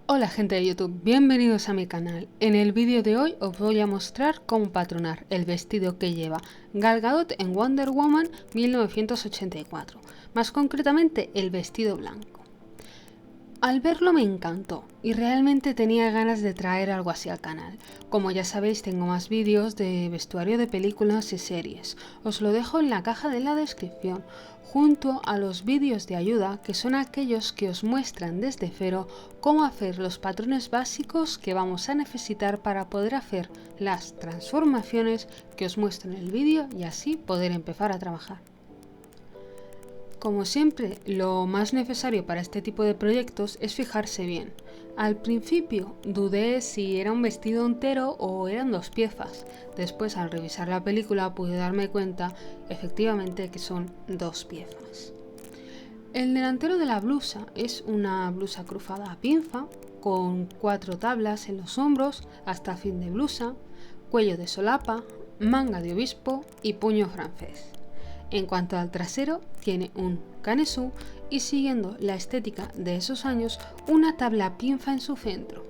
Hola gente de YouTube, bienvenidos a mi canal. En el vídeo de hoy os voy a mostrar cómo patronar el vestido que lleva Gal Gadot en Wonder Woman 1984, más concretamente el vestido blanco. Al verlo me encantó y realmente tenía ganas de traer algo así al canal. Como ya sabéis, tengo más vídeos de vestuario de películas y series. Os lo dejo en la caja de la descripción, junto a los vídeos de ayuda, que son aquellos que os muestran desde cero cómo hacer los patrones básicos que vamos a necesitar para poder hacer las transformaciones que os muestro en el vídeo y así poder empezar a trabajar. Como siempre, lo más necesario para este tipo de proyectos es fijarse bien. Al principio dudé si era un vestido entero o eran dos piezas. Después, al revisar la película, pude darme cuenta efectivamente que son dos piezas. El delantero de la blusa es una blusa cruzada a pinza, con 4 tablas en los hombros hasta fin de blusa, cuello de solapa, manga de obispo y puño francés. En cuanto al trasero, tiene un canesú y, siguiendo la estética de esos años, una tabla pinza en su centro.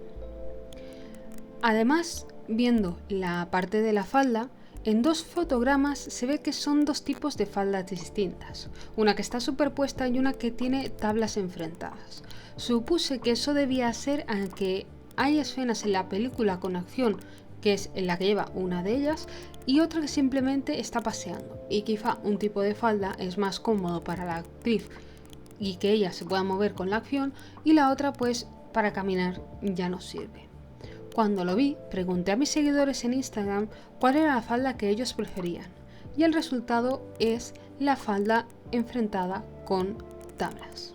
Además, viendo la parte de la falda, en dos fotogramas se ve que son dos tipos de faldas distintas, una que está superpuesta y una que tiene tablas enfrentadas. Supuse que eso debía ser aunque hay escenas en la película con acción, que es en la que lleva una de ellas, y otra que simplemente está paseando, y quizá un tipo de falda es más cómodo para la actriz y que ella se pueda mover con la acción, y la otra pues para caminar ya no sirve. Cuando lo vi, pregunté a mis seguidores en Instagram cuál era la falda que ellos preferían, y el resultado es la falda enfrentada con tablas.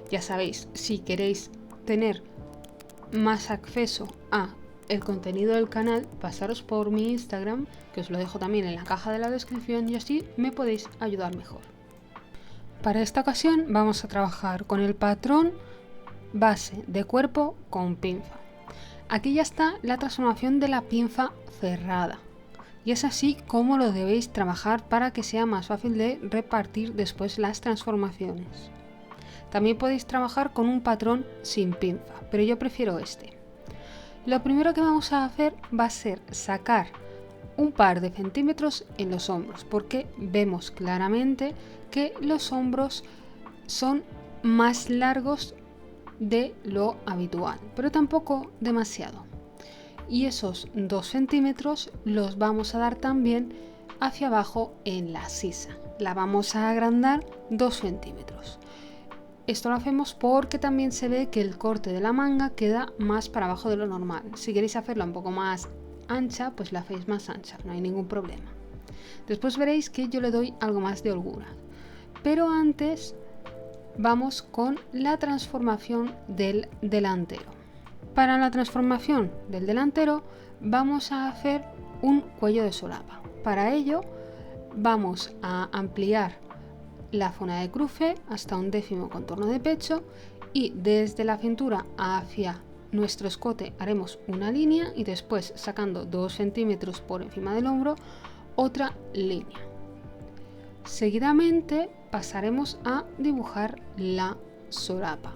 Ya sabéis, si queréis tener más acceso a el contenido del canal, pasaros por mi Instagram, que os lo dejo también en la caja de la descripción, y así me podéis ayudar mejor. Para esta ocasión vamos a trabajar con el patrón base de cuerpo con pinza. Aquí ya está la transformación de la pinza cerrada, y es así como lo debéis trabajar para que sea más fácil de repartir después las transformaciones. También podéis trabajar con un patrón sin pinza, pero yo prefiero este. Lo primero que vamos a hacer va a ser sacar un par de centímetros en los hombros, porque vemos claramente que los hombros son más largos de lo habitual, pero tampoco demasiado. Y esos 2 centímetros los vamos a dar también hacia abajo en la sisa. La vamos a agrandar 2 centímetros. Esto lo hacemos porque también se ve que el corte de la manga queda más para abajo de lo normal. Si queréis hacerla un poco más ancha, pues la hacéis más ancha, no hay ningún problema. Después veréis que yo le doy algo más de holgura. Pero antes vamos con la transformación del delantero. Para la transformación del delantero vamos a hacer un cuello de solapa. Para ello vamos a ampliar la zona de cruce hasta un décimo contorno de pecho, y desde la cintura hacia nuestro escote haremos una línea y después, sacando 2 centímetros por encima del hombro, otra línea. Seguidamente pasaremos a dibujar la solapa,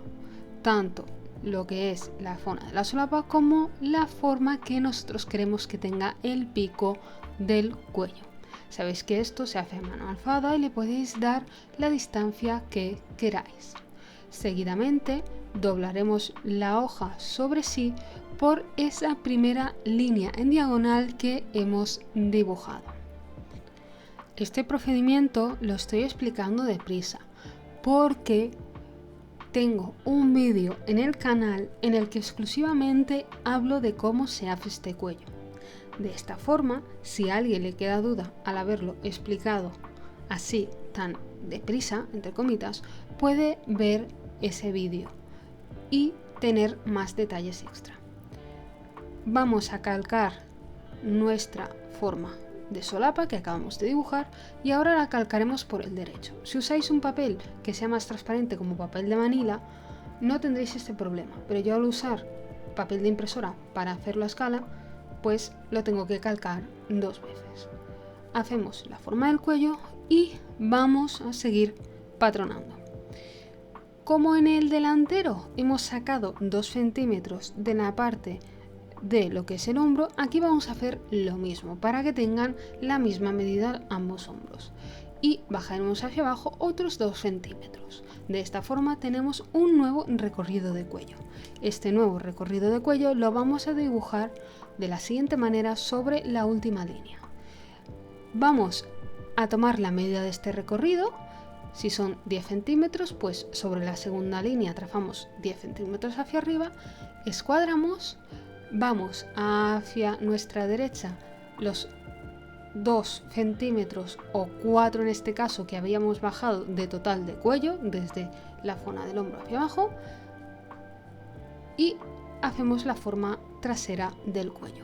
tanto lo que es la zona de la solapa como la forma que nosotros queremos que tenga el pico del cuello. Sabéis que esto se hace a mano alzada y le podéis dar la distancia que queráis. Seguidamente doblaremos la hoja sobre sí por esa primera línea en diagonal que hemos dibujado. Este procedimiento lo estoy explicando deprisa porque tengo un vídeo en el canal en el que exclusivamente hablo de cómo se hace este cuello. De esta forma, si a alguien le queda duda al haberlo explicado así tan deprisa, entre comitas, puede ver ese vídeo y tener más detalles extra. Vamos a calcar nuestra forma de solapa que acabamos de dibujar y ahora la calcaremos por el derecho. Si usáis un papel que sea más transparente como papel de manila, no tendréis este problema, pero yo al usar papel de impresora para hacerlo a escala, pues lo tengo que calcar 2 veces. Hacemos la forma del cuello y vamos a seguir patronando. Como en el delantero hemos sacado 2 centímetros de la parte de lo que es el hombro, aquí vamos a hacer lo mismo para que tengan la misma medida ambos hombros. Y bajaremos hacia abajo otros 2 centímetros. De esta forma tenemos un nuevo recorrido de cuello. Este nuevo recorrido de cuello lo vamos a dibujar de la siguiente manera sobre la última línea. Vamos a tomar la medida de este recorrido. Si son 10 centímetros, pues sobre la segunda línea trazamos 10 centímetros hacia arriba, escuadramos, vamos hacia nuestra derecha los 2 centímetros o 4 en este caso que habíamos bajado de total de cuello desde la zona del hombro hacia abajo y hacemos la forma trasera del cuello.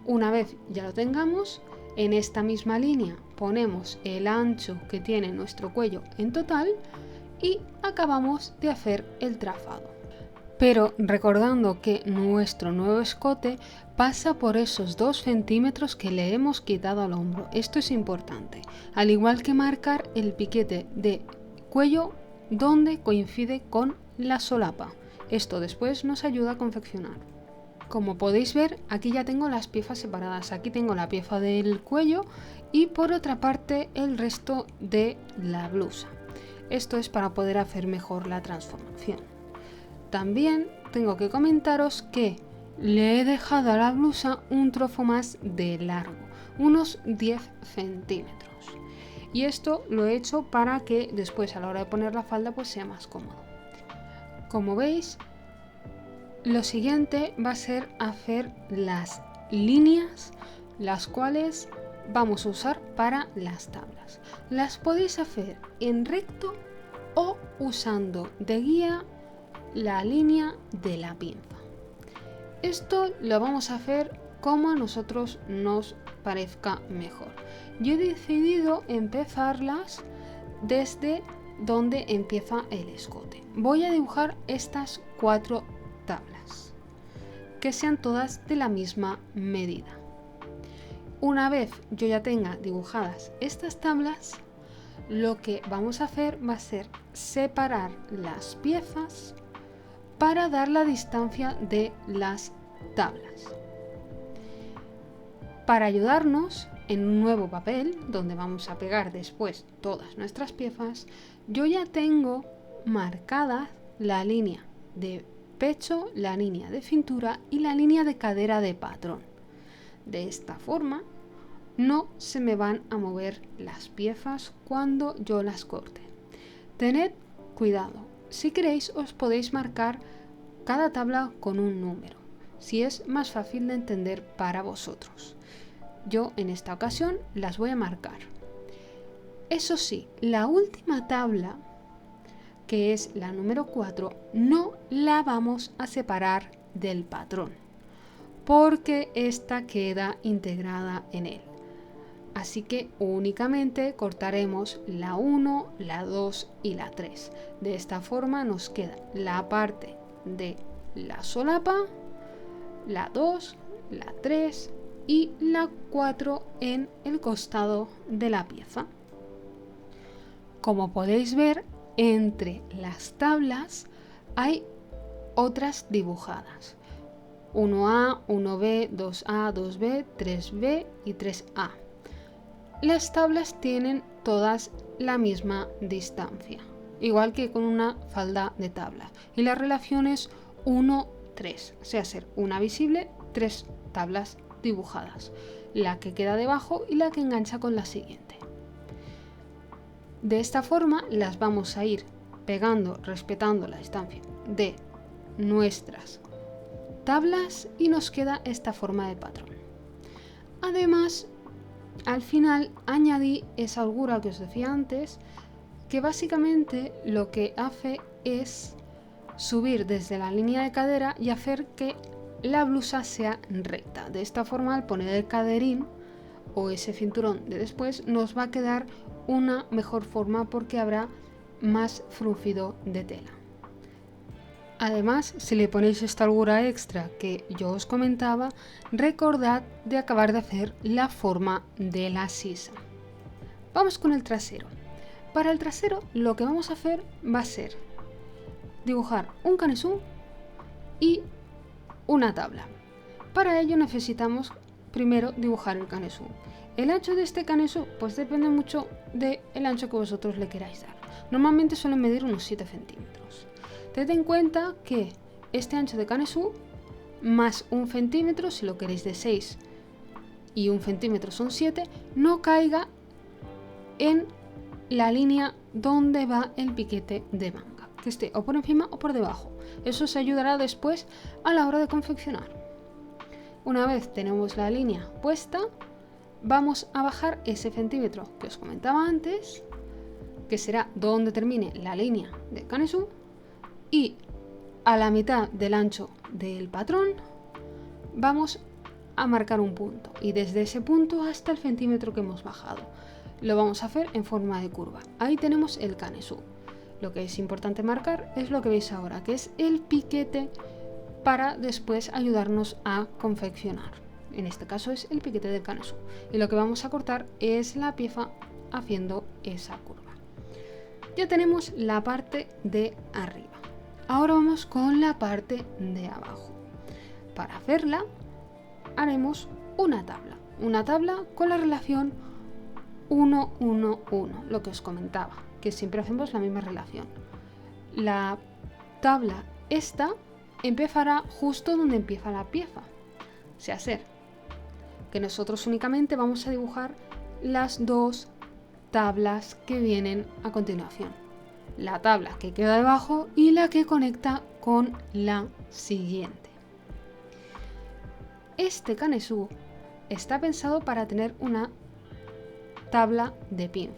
Una vez ya lo tengamos, en esta misma línea ponemos el ancho que tiene nuestro cuello en total y acabamos de hacer el trazado. Pero recordando que nuestro nuevo escote pasa por esos 2 centímetros que le hemos quitado al hombro. Esto es importante, al igual que marcar el piquete de cuello donde coincide con la solapa. Esto después nos ayuda a confeccionar. Como podéis ver, aquí ya tengo las piezas separadas. Aquí tengo la pieza del cuello y por otra parte el resto de la blusa. Esto es para poder hacer mejor la transformación. También tengo que comentaros que le he dejado a la blusa un trozo más de largo, unos 10 centímetros. Y esto lo he hecho para que después a la hora de poner la falda pues sea más cómodo. Como veis, lo siguiente va a ser hacer las líneas, las cuales vamos a usar para las tablas. Las podéis hacer en recto o usando de guía la línea de la pinza. Esto lo vamos a hacer como a nosotros nos parezca mejor. Yo he decidido empezarlas desde donde empieza el escote. Voy a dibujar estas 4 tablas, que sean todas de la misma medida. Una vez yo ya tenga dibujadas estas tablas, lo que vamos a hacer va a ser separar las piezas para dar la distancia de las tablas. Para ayudarnos, en un nuevo papel, donde vamos a pegar después todas nuestras piezas, yo ya tengo marcada la línea de pecho, la línea de cintura y la línea de cadera de patrón. De esta forma no se me van a mover las piezas cuando yo las corte. Tened cuidado, si queréis os podéis marcar cada tabla con un número, si es más fácil de entender para vosotros. Yo en esta ocasión las voy a marcar. Eso sí, la última tabla, que es la número 4, no la vamos a separar del patrón, porque esta queda integrada en él. Así que únicamente cortaremos la 1, la 2 y la 3. De esta forma nos queda la parte de la solapa, la 2, la 3 y la 4 en el costado de la pieza. Como podéis ver, entre las tablas hay otras dibujadas. 1A, 1B, 2A, 2B, 3B y 3A. Las tablas tienen todas la misma distancia, igual que con una falda de tabla. Y la relación es 1, 3, o sea, ser una visible, 3 tablas dibujadas, la que queda debajo y la que engancha con la siguiente. De esta forma las vamos a ir pegando respetando la distancia de nuestras tablas y nos queda esta forma de patrón. Además, al final añadí esa holgura que os decía antes, que básicamente lo que hace es subir desde la línea de cadera y hacer que la blusa sea recta. De esta forma, al poner el caderín o ese cinturón de después, nos va a quedar una mejor forma porque habrá más fruncido de tela. Además, si le ponéis esta holgura extra que yo os comentaba, recordad de acabar de hacer la forma de la sisa. Vamos con el trasero. Para el trasero lo que vamos a hacer va a ser dibujar un canesú y una tabla. Para ello necesitamos primero dibujar el canesú. El ancho de este canesú pues depende mucho del ancho que vosotros le queráis dar. Normalmente suelen medir unos 7 centímetros. Tened en cuenta que este ancho de canesú más 1 centímetro, si lo queréis de 6 y 1 centímetro son 7, no caiga en la línea donde va el piquete de manga, que esté o por encima o por debajo. Eso os ayudará después a la hora de confeccionar. Una vez tenemos la línea puesta, vamos a bajar ese centímetro que os comentaba antes, que será donde termine la línea del canesú, y a la mitad del ancho del patrón vamos a marcar un punto, y desde ese punto hasta el centímetro que hemos bajado lo vamos a hacer en forma de curva. Ahí tenemos el canesú. Lo que es importante marcar es lo que veis ahora, que es el piquete, para después ayudarnos a confeccionar. En este caso es el piquete del canesú, y lo que vamos a cortar es la pieza haciendo esa curva. Ya tenemos la parte de arriba. Ahora vamos con la parte de abajo. Para hacerla haremos una tabla con la relación 1, 1, 1, lo que os comentaba, que siempre hacemos la misma relación. La tabla esta empezará justo donde empieza la pieza, o sea, ser que nosotros únicamente vamos a dibujar las dos tablas que vienen a continuación. La tabla que queda debajo y la que conecta con la siguiente. Este canesú está pensado para tener una tabla de pinza,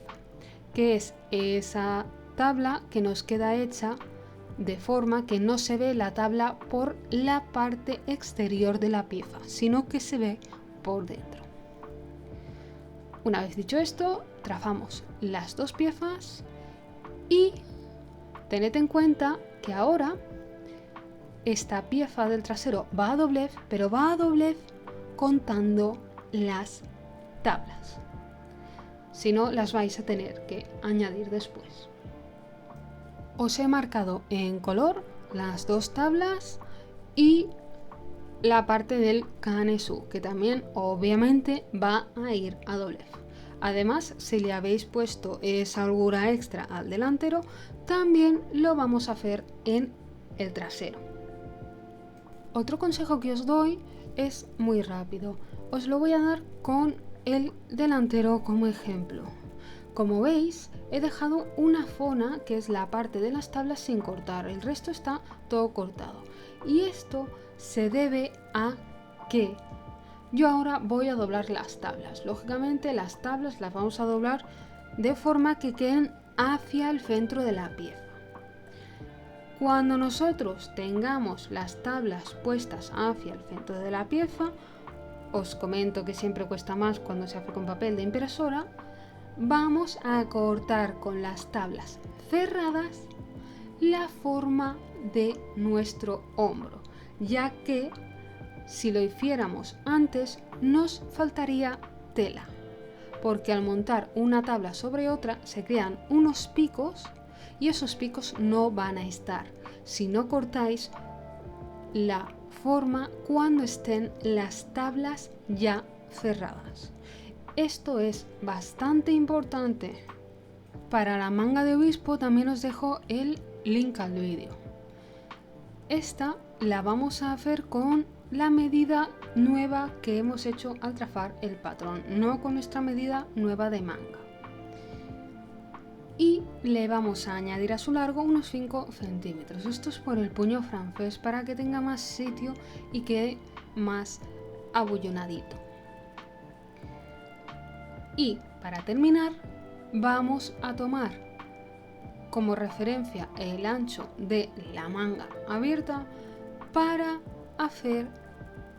que es esa tabla que nos queda hecha de forma que no se ve la tabla por la parte exterior de la pieza, sino que se ve por dentro. Una vez dicho esto, trazamos las dos piezas y tened en cuenta que ahora esta pieza del trasero va a doblez, pero va a doblez contando las tablas. Si no, las vais a tener que añadir después. Os he marcado en color las dos tablas y la parte del canesú, que también obviamente va a ir a doblez. Además, si le habéis puesto esa holgura extra al delantero, también lo vamos a hacer en el trasero. Otro consejo que os doy es muy rápido. Os lo voy a dar con el delantero como ejemplo. Como veis, he dejado una zona que es la parte de las tablas sin cortar, el resto está todo cortado. Y esto se debe a que yo ahora voy a doblar las tablas. Lógicamente las tablas las vamos a doblar de forma que queden hacia el centro de la pieza. Cuando nosotros tengamos las tablas puestas hacia el centro de la pieza, os comento que siempre cuesta más cuando se hace con papel de impresora, vamos a cortar con las tablas cerradas la forma de nuestro hombro, ya que si lo hiciéramos antes nos faltaría tela, porque al montar una tabla sobre otra se crean unos picos y esos picos no van a estar si no cortáis la forma cuando estén las tablas ya cerradas. Esto es bastante importante. Para la manga de obispo también os dejo el link al vídeo. Esta la vamos a hacer con la medida nueva que hemos hecho al trazar el patrón, no con nuestra medida nueva de manga. Y le vamos a añadir a su largo unos 5 centímetros. Esto es por el puño francés, para que tenga más sitio y quede más abullonadito. Y para terminar vamos a tomar como referencia el ancho de la manga abierta para hacer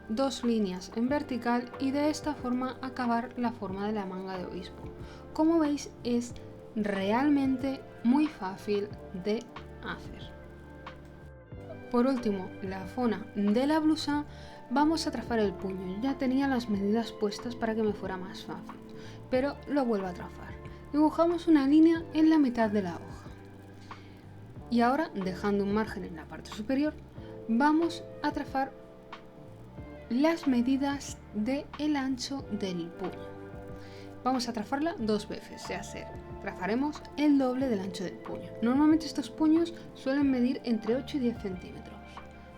dos líneas en vertical y de esta forma acabar la forma de la manga de obispo. Como veis, es realmente muy fácil de hacer. Por último, la zona de la blusa vamos a trazar el puño. Ya tenía las medidas puestas para que me fuera más fácil, pero lo vuelvo a trazar. Dibujamos una línea en la mitad de la hoja Y ahora, dejando un margen en la parte superior, vamos a trazar las medidas del ancho del puño. Vamos a trazarla 2 veces, trazaremos el doble del ancho del puño. Normalmente estos puños suelen medir entre 8 y 10 centímetros.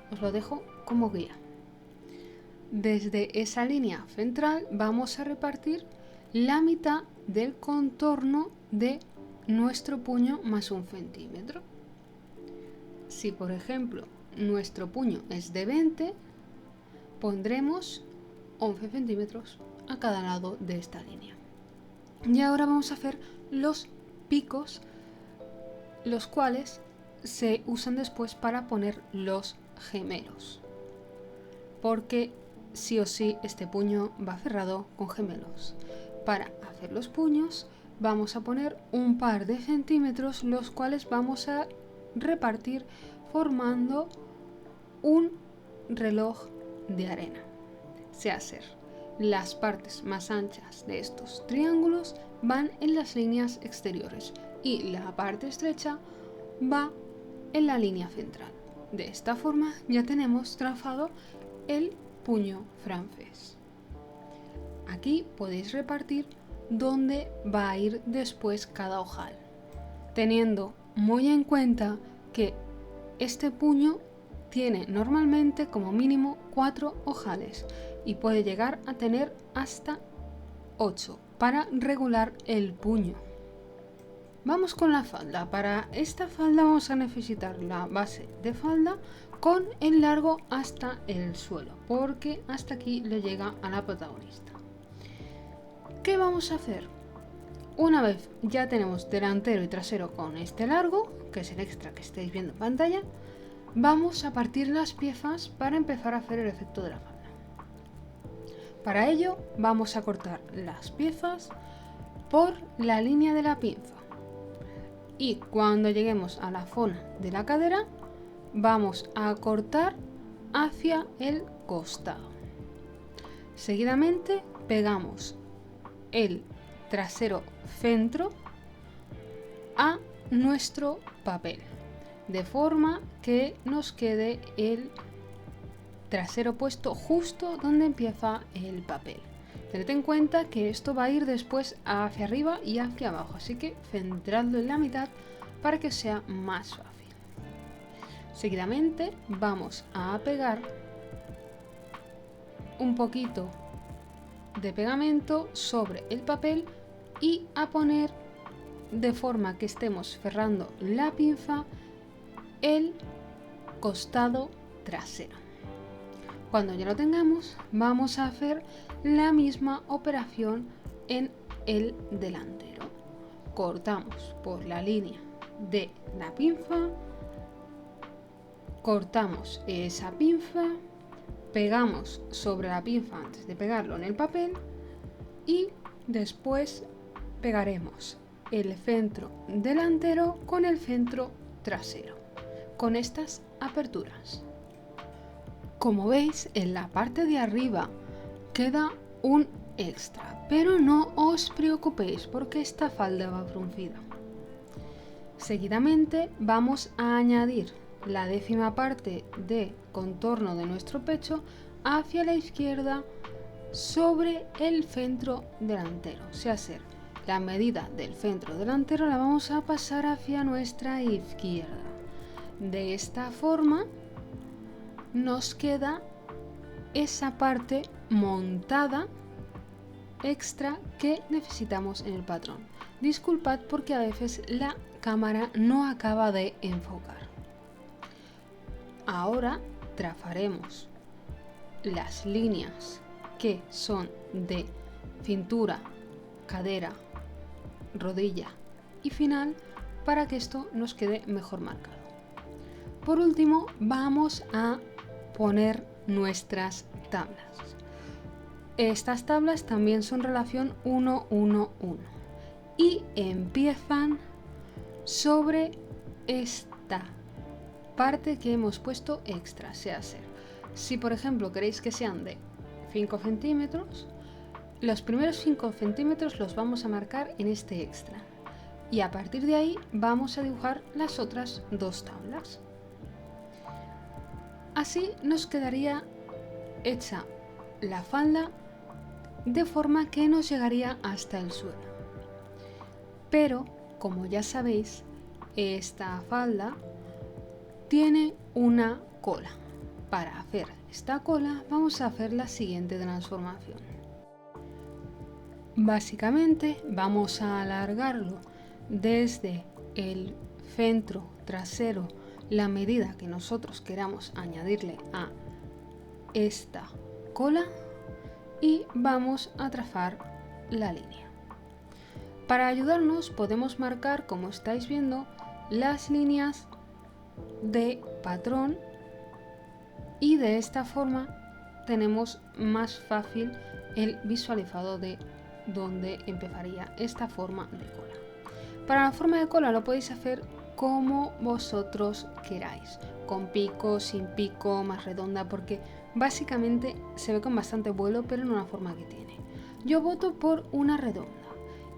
Os lo dejo como guía. Desde esa línea central vamos a repartir la mitad del contorno de nuestro puño más 1 centímetro. Si por ejemplo nuestro puño es de 20, pondremos 11 centímetros a cada lado de esta línea. Y ahora vamos a hacer los picos, los cuales se usan después para poner los gemelos, porque sí o sí este puño va cerrado con gemelos. Para hacer los puños vamos a poner un par de centímetros, los cuales vamos a repartir formando un reloj de arena. Las partes más anchas de estos triángulos van en las líneas exteriores y la parte estrecha va en la línea central. De esta forma ya tenemos trazado el puño francés. Aquí podéis repartir dónde va a ir después cada ojal, teniendo muy en cuenta que este puño tiene normalmente como mínimo 4 ojales y puede llegar a tener hasta 8 para regular el puño. Vamos con la falda. Para esta falda vamos a necesitar la base de falda con el largo hasta el suelo, porque hasta aquí le llega a la protagonista. ¿Qué vamos a hacer? Una vez ya tenemos delantero y trasero con este largo, que es el extra que estáis viendo en pantalla, vamos a partir las piezas para empezar a hacer el efecto de la falda. Para ello vamos a cortar las piezas por la línea de la pinza y cuando lleguemos a la zona de la cadera vamos a cortar hacia el costado. Seguidamente pegamos el trasero centro a nuestro papel, de forma que nos quede el trasero puesto justo donde empieza el papel. Tened en cuenta que esto va a ir después hacia arriba y hacia abajo, así que centradlo en la mitad para que sea más fácil. Seguidamente vamos a pegar un poquito de pegamento sobre el papel y a poner de forma que estemos cerrando la pinza el costado trasero. Cuando ya lo tengamos, vamos a hacer la misma operación en el delantero. Cortamos por la línea de la pinza, cortamos esa pinza, pegamos sobre la pinza antes de pegarlo en el papel y después pegaremos el centro delantero con el centro trasero, con estas aperturas. Como veis, en la parte de arriba queda un extra, pero no os preocupéis porque esta falda va fruncida. Seguidamente vamos a añadir la décima parte de contorno de nuestro pecho hacia la izquierda sobre el centro delantero, la medida del centro delantero la vamos a pasar hacia nuestra izquierda. De esta forma nos queda esa parte montada extra que necesitamos en el patrón. Disculpad porque a veces la cámara no acaba de enfocar. Ahora trazaremos las líneas que son de cintura, cadera, rodilla y final para que esto nos quede mejor marcado. Por último, vamos a poner nuestras tablas. Estas tablas también son relación 1-1-1 y empiezan sobre esta parte que hemos puesto extra. Si por ejemplo queréis que sean de 5 centímetros, los primeros 5 centímetros los vamos a marcar en este extra y a partir de ahí vamos a dibujar las otras dos tablas. Así nos quedaría hecha la falda de forma que nos llegaría hasta el suelo. Pero, como ya sabéis, esta falda tiene una cola. Para hacer esta cola vamos a hacer la siguiente transformación. Básicamente vamos a alargarlo desde el centro trasero la medida que nosotros queramos añadirle a esta cola y vamos a trazar la línea. Para ayudarnos podemos marcar, como estáis viendo, las líneas de patrón y de esta forma tenemos más fácil el visualizado de dónde empezaría esta forma de cola. Para la forma de cola lo podéis hacer como vosotros queráis, con pico, sin pico, más redonda, porque básicamente se ve con bastante vuelo, pero en una forma que tiene. Yo voto por una redonda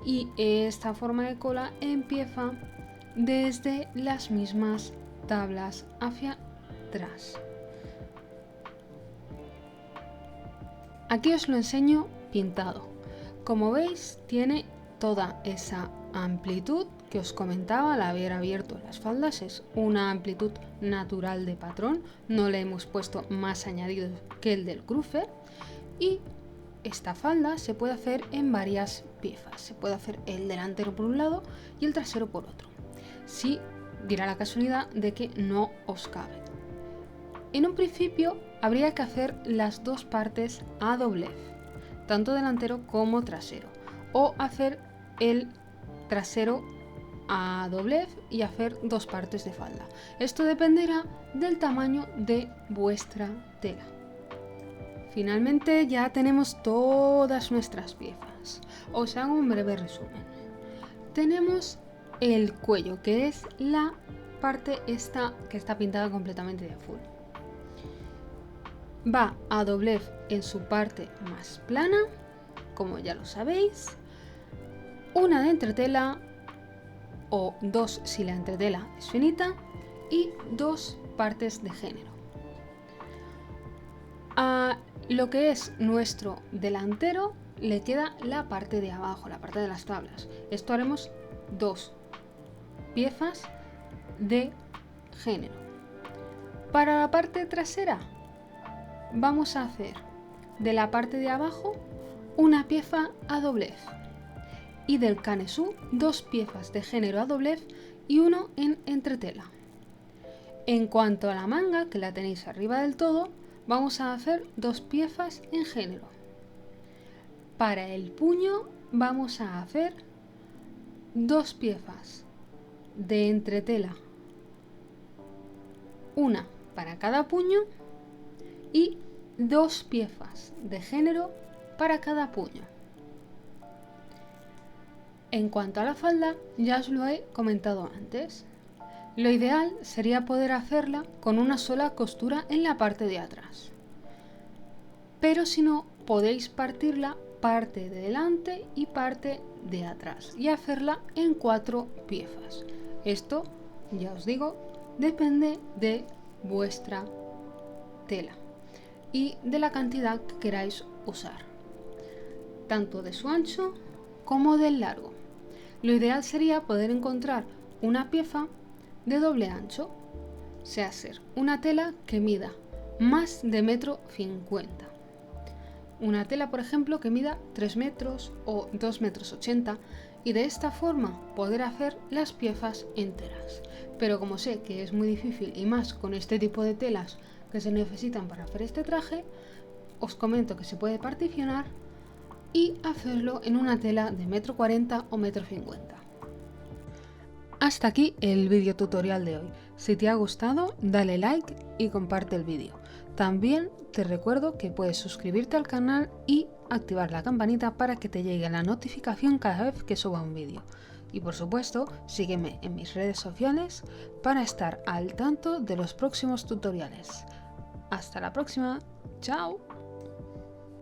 y esta forma de cola empieza desde las mismas tablas hacia atrás. Aquí os lo enseño pintado. Como veis, tiene toda esa amplitud que os comentaba al haber abierto las faldas. Es una amplitud natural de patrón, no le hemos puesto más añadido que el del cruce. Y esta falda se puede hacer en varias piezas. Se puede hacer el delantero por un lado y el trasero por otro. Si dirá la casualidad de que no os cabe. En un principio habría que hacer las dos partes a doblez, tanto delantero como trasero, o hacer el trasero a doblez y hacer dos partes de falda. Esto dependerá del tamaño de vuestra tela. Finalmente ya tenemos todas nuestras piezas. Os hago un breve resumen. Tenemos el cuello, que es la parte esta que está pintada completamente de azul. Va a doblez en su parte más plana, como ya lo sabéis, una de entretela o dos si la entretela es finita y dos partes de género. A lo que es nuestro delantero le queda la parte de abajo, la parte de las tablas. Esto haremos dos piezas de género. Para la parte trasera vamos a hacer de la parte de abajo una pieza a doblez y del canesú dos piezas de género a doblez y uno en entretela. En cuanto a la manga, que la tenéis arriba del todo, vamos a hacer dos piezas en género. Para el puño vamos a hacer dos piezas de entretela, una para cada puño y dos piezas de género para cada puño. En cuanto a la falda, ya os lo he comentado antes. Lo ideal sería poder hacerla con una sola costura en la parte de atrás. Pero si no, podéis partirla parte de delante y parte de atrás y hacerla en 4 piezas. Esto, ya os digo, depende de vuestra tela y de la cantidad que queráis usar, tanto de su ancho como del largo. Lo ideal sería poder encontrar una pieza de doble ancho, sea ser una tela que mida más de 1,50 m. Una tela, por ejemplo, que mida 3 metros o 2,80 m y de esta forma poder hacer las piezas enteras. Pero como sé que es muy difícil y más con este tipo de telas que se necesitan para hacer este traje, os comento que se puede particionar y hacerlo en una tela de 1,40 m o 1,50 m. Hasta aquí el vídeo tutorial de hoy. Si te ha gustado, dale like y comparte el vídeo. También te recuerdo que puedes suscribirte al canal y activar la campanita para que te llegue la notificación cada vez que suba un vídeo. Y por supuesto, sígueme en mis redes sociales para estar al tanto de los próximos tutoriales. Hasta la próxima. ¡Chao!